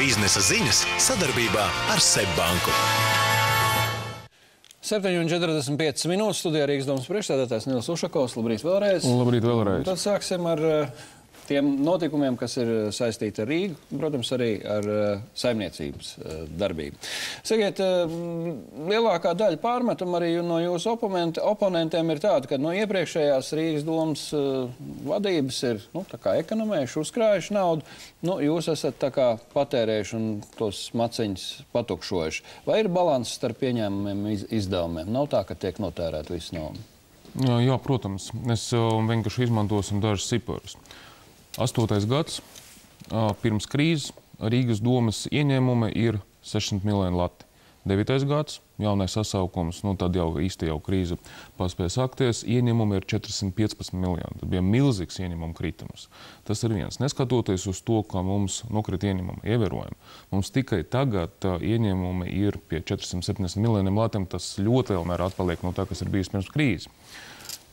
Biznesa ziņas sadarbībā ar SEB banku. 7:45 minūtes studijā Rīgas domas priekšsēdētājs Nils Ušakovs. Labrīt vēlreiz. Labrīt vēlreiz. Tad sāksim ar tiem notikumiem, kas ir saistīti ar Rīgu, protams, arī ar saimniecības darbību. Sakiet, lielākā daļa pārmetumu arī no jūsu oponentiem ir tāda, ka no iepriekšējās Rīgas domas vadības ir tā kā ekonomējuši, uzkrājuši naudu. Jūs esat tā kā patērējuši un tos maciņus patukšojuši. Vai ir balanss starp pieņēmumiem un izdevumiem? Nav tā, ka tiek notērēt visu naudu? Jā, protams. Mēs vienkārši izmantosim dažus ciparus. 8. gads, pirms krīzes, Rīgas domas ieņēmumi ir 600 miljoni lati. 9. gads, jaunais sasaukums, tad jau īsti krīze paspēja sākties, ieņēmumi ir 415 miljoni. Tad bija milzīgs ieņēmumu kritums. Tas ir viens. Neskatoties uz to, ka mums nokrita ieņēmumi ievērojami, mums tikai tagad ieņēmumi ir pie 470 miljoniem latiem. Tas ļoti lielā mērā atpaliek no tā, kas ir bijis pirms krīzes.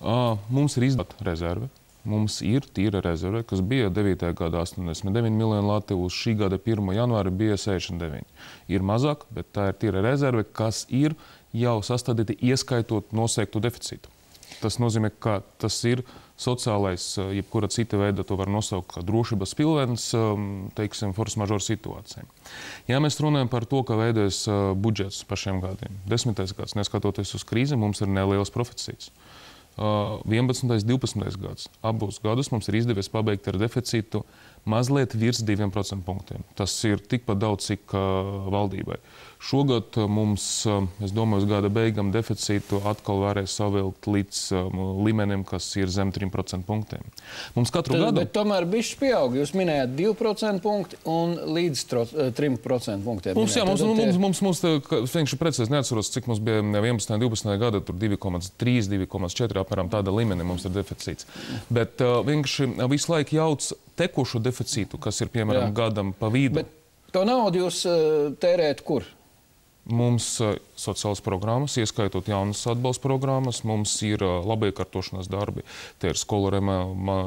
Mums ir izdevuma rezerve. Mums ir tīra rezerve, kas bija 9. gada 89 miljoni lati, uz šī gada 1. janvāra bija 69. Ir mazāk, bet tā ir tīra rezerve, kas ir jau sastādīta ieskaitot noteiktu deficītu. Tas nozīmē, ka tas ir sociālais, jebkura cita veida, to var nosaukt kā drošības pilvens, teiksim, force majeure situācija. Ja mēs runājam par to, ka veidojas budžets pašiem gadiem, 10. gads, neskatoties uz krīzi, mums ir nelielas profecijas. 11. 12. gads. Abos gadus mums ir izdevies pabeigt ar deficītu mazliet virs 2% punktiem. Tas ir tikpat daudz, cik valdībai. Šogad mums, es domāju, uz gada beigām deficītu atkal varēs savilkt līdz līmenim, kas ir zem 3% punktiem. Mums katru gadu... Bet tomēr bišķi pieaug. Jūs minējāt 2% punkti un līdz 3% punktiem. Mums vienkārši precīzi neatceros, cik mums bija 11. 12. gada, tur 2,3, 2,4 apmēram tāda līmenī mums ir deficīts. Bet vienkārši visu laiku jauc tekošo deficītu, kas ir, piemēram, gadam pa vidu. Bet to naudu jūs tērēt kur? Mums sociālas programmas, ieskaitot jaunas atbalsta programmas, mums ir labiekārtošanas darbi. Tie ir skolu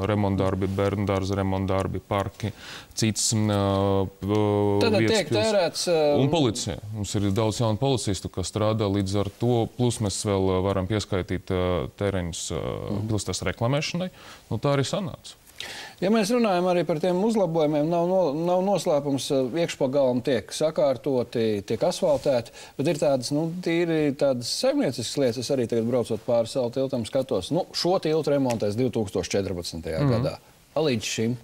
remontdarbi, bērnu dārza remontdarbi, parki, cits Tad tiek tērēts... Un policija. Mums ir daudz jaunu policistu, kas strādā līdz ar to. Plus mēs vēl varam pieskaitīt tēriņus pilsētas reklamēšanai. Tā arī sanāca. Ja mēs runājam arī par tiem uzlabojumiem, nav noslēpums, iekšpagalam tiek sakārtoti, tiek asfaltēti, bet ir tādas, tīri tādas saimnieciskas lietas. Es arī tagad braucot pāri Salu tiltam skatos. Šo tiltu remontēs 2014. gadā. Līdz šim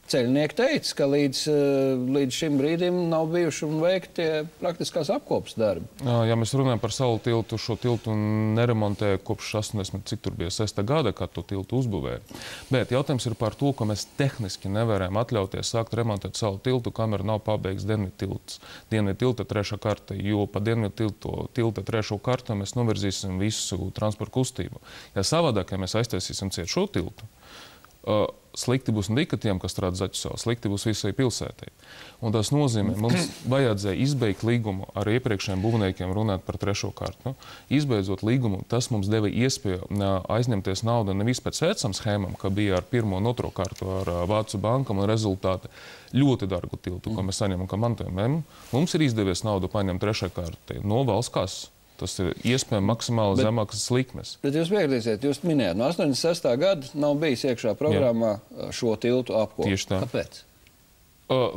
ceļnieki teica, ka līdz šim brīdim nav bijuši un veikti praktiskās apkopas darbi. Ja mēs runājam par Salu tiltu, šo tiltu neremontēja kopš 6. gada, kad to tiltu uzbūvēja. Bet jautājums ir par to, ka mēs tehniski nevaram atļauties sākt remontēt Salu tiltu, kamēr nav pabeigts Dienvidu tilta 3. karta, jo pa Dienvidu tilta 3. kartu mēs novirzīsim visu transportu kustību. Ja savādāk, ja mēs aiztaisīsim ciet šo tiltu, slikti būs ne tikai tiem, kas strādā Zaķu, slikti būs visai pilsētai. Un tas nozīmē, mums vajadzēja izbeigt līgumu ar iepriekšējiem būvniekiem runāt par 3. kartu. Izbeidzot līgumu, tas mums deva iespēju aizņemties naudu nevis pēc vecam schēmam, ka bija ar 1. un 2. kartu ar Vācu bankam un rezultāti ļoti dārgu tiltu, ko mēs saņemam kā mantojumu. Mums ir izdevies naudu paņemt 3. kartai no valsts kases. Tas ir iespējami maksimāli zemākas likmes. Bet jūs piekritīsiet, jūs minējāt, no 86. gada nav bijis iekšā programmā šo tiltu apkopu. Tieši tā. Kāpēc?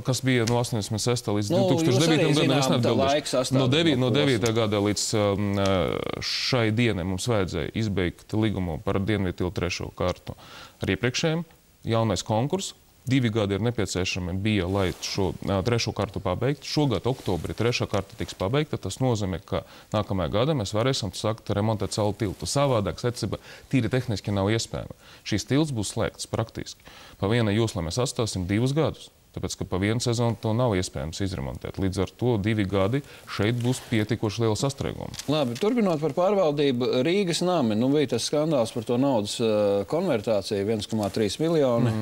Kas bija no 86. līdz 2009. gadam, es neatbildēšu. No 9. gada līdz šai dienai mums vajadzēja izbeigt līgumu par Dienvidu tiltu 3. kartu ar iepriekšējiem. Jaunais konkurss. 2 gadi ir nepieciešami bija, lai šo 3. kartu pabeigtu. Šogad oktobrī 3. karta tiks pabeigta. Tas nozīmē, ka nākamajā gadā mēs varēsim sākt remontēt Salu tiltu. Savādāk secība tīri tehniski nav iespējama. Šīs tilts būs slēgts praktiski. Pa vienai joslai mēs atstāsim 2 gadus. Tāpēc, ka pa vienu sezonu to nav iespējams izremontēt. Līdz ar to 2 gadi šeit būs pietiekoši liela sastrēguma. Labi, turpinot par pārvaldību, Rīgas nami, bija tas skandāls par to naudas konvertāciju, 1,3 miljoni.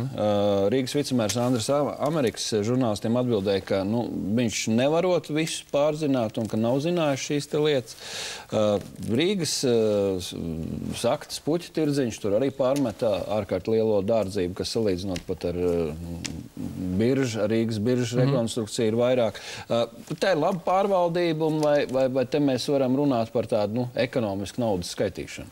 Rīgas vicemērs Andris Amerikas žurnālistiem atbildēja, ka viņš nevarot visu pārzināt un ka nav zinājuši šīs te lietas. Rīgas saktas puķa tirdziņš tur arī pārmetā ārkārt lielo dārdzību, kas salīdzinot pat ar birža, Rīgas biržas rekonstrukcija ir vairāk. Tā ir laba pārvaldība, vai te mēs varam runāt par tādu ekonomisku naudas skaitīšanu?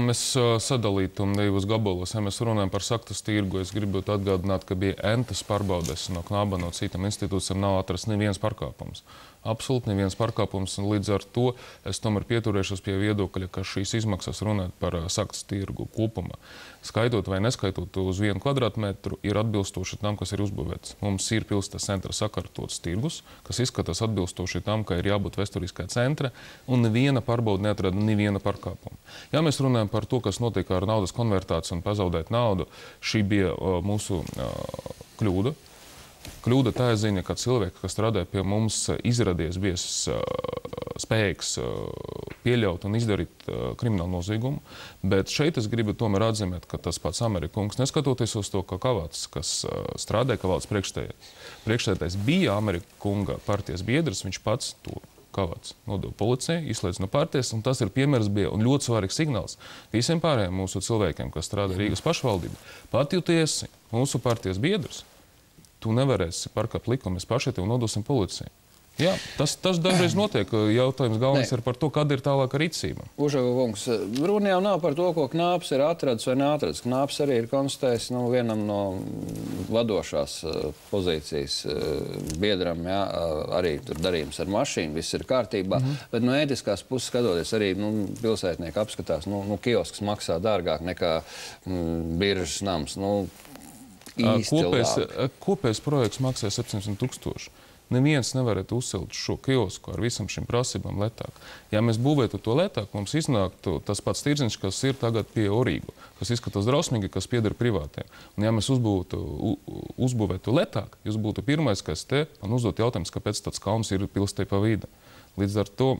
Es sadalītu divus gabalos. Ja mēs runājam par saktas tirgu, es gribu atgādināt, ka bija entas pārbaudes no Knaba, no citām institūcijām nav atrasts neviens pārkāpums. Absolūti neviens pārkāpums, un līdz ar to es tomēr pieturēšos pie viedokļa, ka šīs izmaksas runāt par saktas tirgu kopumā, skaitot vai neskaitot uz 1 kvadrātmetru, ir atbilstoši tam, kas ir uzbūvēts. Mums ir pilsētas centra sakārtots tirgus, kas izskatās atbilstoši tam, ka ir jābūt vēsturiskā centra, un neviena pārbaude neatrada neviena pārkāpuma. Ja mēs runājam par to, kas notiek ar naudas konvertāciju un pazaudēt naudu, šī bija mūsu kļūda. Kļūda tā ziņa, ka cilvēki, kas strādāja pie mums, izradies bija spējīgs pieļaut un izdarīt kriminālu noziegumu, bet šeit es gribu tomēr atzīmēt, ka tas pats Amerikungs, neskatoties uz to, ka Kavāts, kas strādāja Kavāts priekšsēdētājs, bija Amerikunga partijas biedrs, viņš pats to Kavāts nodeva policijai, izslēdz no partijas, un tas ir piemērs bija un ļoti svarīgs signāls visiem pārējiem mūsu cilvēkiem, kas strādā Rīgas pašvaldību. Pat ja tu esi mūsu partijas biedrs, tu nevarēsi pārkāpt likumu, mēs paši tev nodosim policijai. Jā, tas dažreiz notiek. Jautājums galvenais ir par to, kāda ir tālāka rīcība. Ušaga kungs, runa jau nav par to, ko Knāps ir atradis vai neatradis. Knāps arī ir konstatējis vienam no vadošās pozīcijas biedram, jā, arī tur darījums ar mašīnu, viss ir kārtībā. Bet no ētiskās puses skatoties arī pilsētnieki apskatās, kiosks maksā dārgāk nekā biržas nams. Kopējais projekts maksāja 700 000. Neviens nevarētu uzcelt šo kiosku ar visam šim prasībām lētāk. Ja mēs būvētu to lētāk, mums iznāktu tas pats tirdziņš, kas ir tagad pie Orīgu, kas izskatās drausmīgi, kas pieder privātiem. Un ja mēs uzbūvētu lētāk, jūs būtu pirmais, kas te man uzdot jautājums, kāpēc tāds kalns ir pilsētai pa vidu. Līdz ar to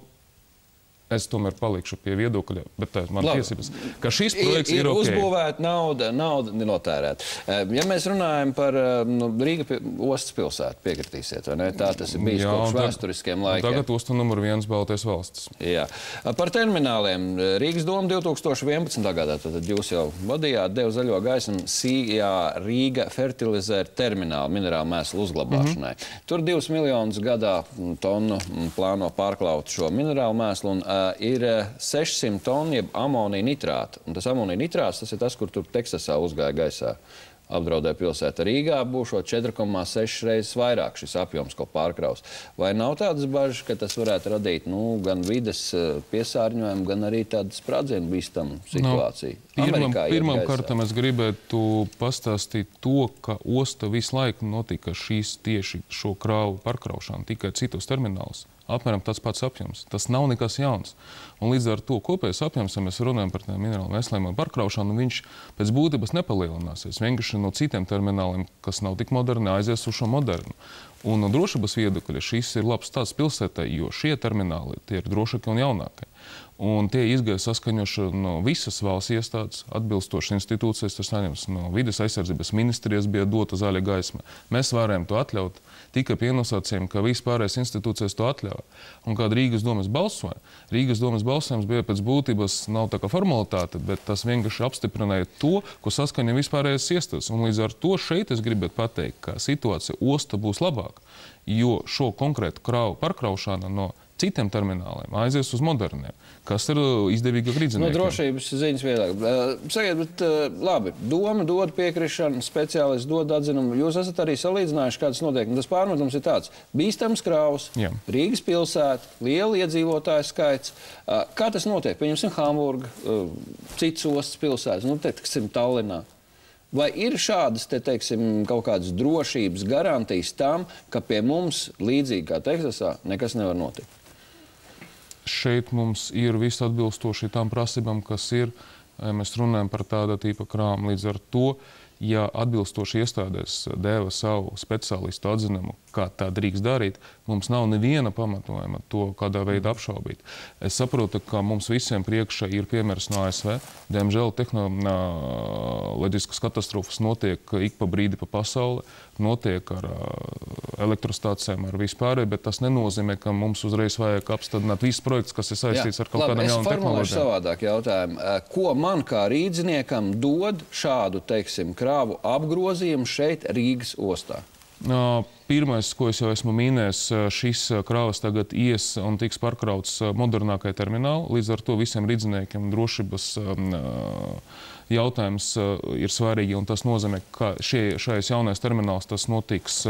es tomēr palikšu pie viedokļa, bet tā ir man tiesības, ka šis projekts ir ok. Uzbūvēta nauda notērēta. Ja mēs runājam par Rīga ostas pilsētu, piekritīsiet, vai ne? Tā tas ir bijis kopš vēsturiskiem laikiem. Tagad osta numur 1 Baltijas valstis. Jā. Par termināliem. Rīgas doma 2011. gadā, tad jūs jau vadījāt, deva zaļo gaismu Sijā Rīga fertilizēra terminālu minerālu mēslu uzglabāšanai. Tur 2 miljonus gadā tonu plāno pārklaut šo minerālu mēslu un ir 600 tonu jeb amonija nitrāta. Un tas amonija nitrāts, tas ir tas, kur tur Teksasā uzgāja gaisā. Apdraudēja pilsēta. Rīgā būšot 4,6 reizes vairāk šis apjoms, ko pārkraus. Vai nav tādas bažas, ka tas varētu radīt gan vides piesārņojumu, gan arī tādu sprādzienu bīstamu situāciju? Pirmām kārtām es gribētu pastāstīt to, ka osta visu laiku notika tieši šo kravu pārkraušanu tikai citos terminālos. Apmēram tāds pats apjoms. Tas nav nekas jauns. Un līdz ar to kopējais apjoms, ja mēs runājam par minerālu mēsliem un pārkraušanu, viņš pēc būtības nepalielināsies. Vienkārši no citiem termināliem, kas nav tik moderni, aizies uz šo modernu. Un no drošības viedokļa šis ir labs tāds pilsētai, jo šie termināli tie ir drošāki un jaunāki. Un tie izgāja saskaņoši no visas valsts iestādes, atbilstošas institūcijas, tas saņems no vides aizsardzības ministrijas bija dota zaļa gaisma. Mēs varējām to atļaut tikai pie nosacījuma, ka vispārējais institūcijas to atļauj. Un kad Rīgas domas balsoja, Rīgas domas balsojums bija pēc būtības nav tā kā formalitāte, bet tas vienkārši apstiprināja to, ko saskaņo vispārējais iestādes. Un līdz ar to šeit es gribētu pateikt, ka situācija osta būs labāka, jo šo konkrētu kravu pārkraušana no citiem termināliem aizies uz moderniem, kas ir izdevīga grīdziniekiem. Drošības ziņas viedāk. Sakiet, bet labi, doma dod piekrišanu, speciālisti dod atzinumu. Jūs esat arī salīdzinājuši, kādas notiek. Tas pārmetums ir tāds. Bīstams kravs, Rīgas pilsēta, liela iedzīvotāju skaits. Kā tas notiek? Pieņemsim Hamburgu, cits ostas pilsētas, teiksim, Tallinā. Vai ir šādas, kaut kādas drošības garantijas tam, ka pie mums, līdzīgi kā Teksasā, nekas nevar notikt? Šeit mums ir viss atbilstoši tām prasībām, kas ir. Mēs runājam par tāda tipa krāmu. Līdz ar to, ja atbilstoši iestādēs deva savu speciālistu atzinumu, kā tā drīkst darīt, mums nav neviena pamatojuma to kādā veidā apšaubīt. Es saprotu, ka mums visiem priekšā ir piemērs no ASV. Diemžēl tehnoloģiskas katastrofas notiek ik pa brīdi pa pasauli, notiek ar elektrostācijām, ar vispārēju, bet tas nenozīmē, ka mums uzreiz vajag apstādināt visus projektus, kas ir saistīts ar kaut kādām jaunām tehnoloģijām. Es formulēšu savādāk jautājumu. Ko man kā rīdzniekam dod šādu, krāvu apgrozījumu šeit Rīgas ostā? Pirmais, ko es jau esmu minējis, šis krāvas tagad ies un tiks pārkrauts modernākai termināli. Līdz ar to visiem rīdziniekiem drošības jautājums ir svarīgi, un tas nozīmē, ka šais jaunais termināls tas notiks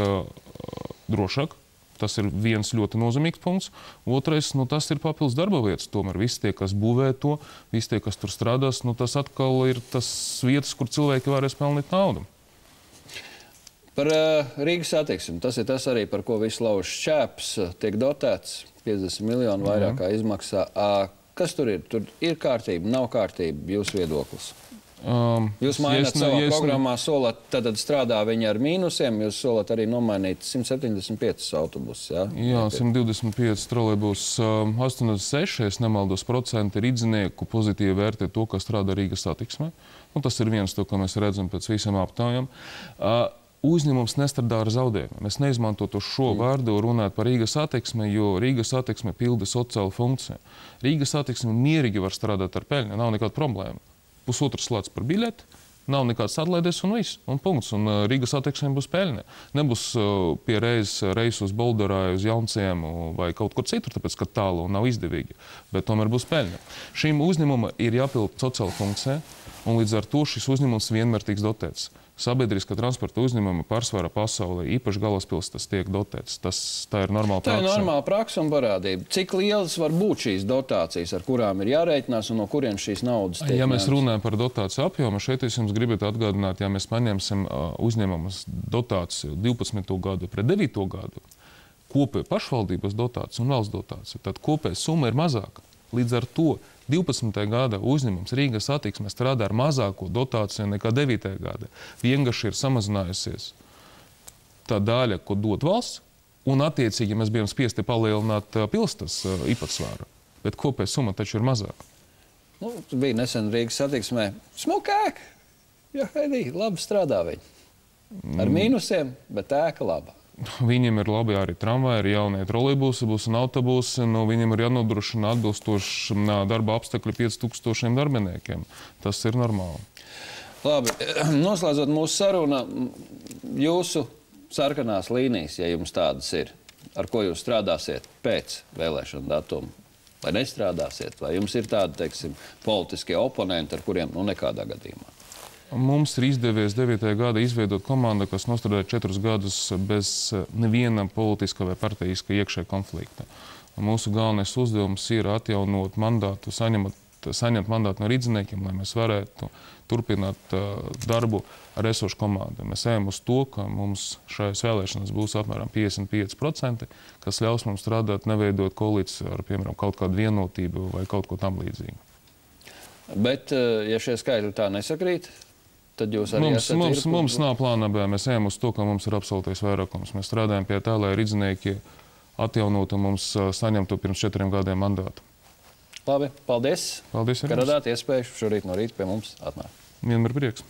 drošāk. Tas ir viens ļoti nozīmīgs punkts. Otrais, tas ir papildus darba vietas. Tomēr visi tie, kas būvē to, visi tie, kas tur strādās, tas atkal ir tas vietas, kur cilvēki varēs pelnīt naudu. Par Rīgas satiksmi. Tas ir tas arī, par ko visu lauž šķēps, tiek dotēts 50 miljonu vairāk kā izmaksā. Kas tur ir? Tur ir kārtība, nav kārtība, jūsu viedoklis? Jūs maināt savā programmā, solat, tad strādā viņi ar mīnusiem, jūs solat arī nomainīt 175 autobusus, jā? Jā, 125 trolejbus, 86, es nemaldos, procenti rīdzinieku pozitīvi vērtē to, kas strādā Rīgas satiksmē. Tas ir viens to, ko mēs redzam pēc visiem aptaujām. Uzņēmums nestrādā ar zaudējumiem. Es neizmantotu šo vārdu runāt par Rīgas satiksmi, jo Rīgas satiksme pilda sociālu funkciju. Rīgas satiksme mierīgi var strādāt ar peļņu, nav nekāda problēma. Pusotrs slāds par biļeti, nav nekāds atlaides un viss, un punkts. Un Rīgas satiksmē būs peļņa. Nebūs pie reisu uz Bolderāju, uz Jaunciemu vai kaut kur citur, tāpēc, ka tālu un nav izdevīgi. Bet tomēr būs peļņa. Šīm uzņēmumam ir jāpild sociāla funkcija, un līdz ar to šis uzņēmums vienmēr tiks dotēts. Sabiedriskā transporta uzņēmuma pārsvarā pasaulē, īpaši galvaspilsētās, tiek dotēts. Tā ir normāla praksa. Tā ir normāla praksa un parādība. Cik lielas var būt šīs dotācijas, ar kurām ir jārēķinās un no kuriem šīs naudas tiek Ja mēs runājam par dotāciju apjomu, šeit es jums gribētu atgādināt, ja mēs paņemsim uzņēmumus dotāciju 12. gadu pret 9. gadu, kopēja pašvaldības dotācija un valsts dotācija, tad kopēja summa ir mazāka. Līdz ar to 12. gada uzņēmums Rīgas satiksme strādā ar mazāko dotāciju nekā 9. gada. Vienkārši ir samazinājusies tā daļa, ko dod valsts, un attiecīgi mēs bijām spiesti palielināt pilstas īpatsvaru. Bet kopēja summa taču ir mazāka. Bija nesen Rīgas satiksmē smukāk. Jā, Haidī, labi strādā viņi. Ar mīnusiem, bet ēka laba. Viņiem ir labi arī tramvaji, ir jaunie trolejbusi, būs un autobusi. Viņiem ir jānodrošina atbilstoši darba apstākļi 5000 darbiniekiem. Tas ir normāli. Labi, noslēdzot mūsu sarunu, jūsu sarkanās līnijas, ja jums tādas ir, ar ko jūs strādāsiet pēc vēlēšana datuma, vai nestrādāsiet, vai jums ir tādi, teiksim, politiskie oponenti, ar kuriem nekādā gadījumā? Mums ir izdevies 9. gada izveidot komandu, kas nostrādāja 4 gadus bez neviena politiska vai parteiska iekšē konflikta. Mūsu galvenais uzdevums ir atjaunot mandātu, saņemt mandātu no rīdziniekiem, lai mēs varētu turpināt darbu ar esošu komandu. Mēs ejam uz to, ka mums šajās vēlēšanās būs apmēram 55%, kas ļaus mums strādāt, neveidot koalīciju ar, piemēram, kaut kādu vienotību vai kaut ko tam līdzīgu. Bet, ja šie skaitļi tā nesakrīt, tad jūs arī mums nav plāna B. Mēs ejam uz to, ka mums ir absolūtais vairākums. Mēs strādājam pie tā, lai rīdzinieki atjaunotu mums saņemtu pirms 4 gadiem mandātu. Labi, paldies. Paldies, ka radāt iespēju šorīt no rīta pie mums atnākt. Vienmēr prieks.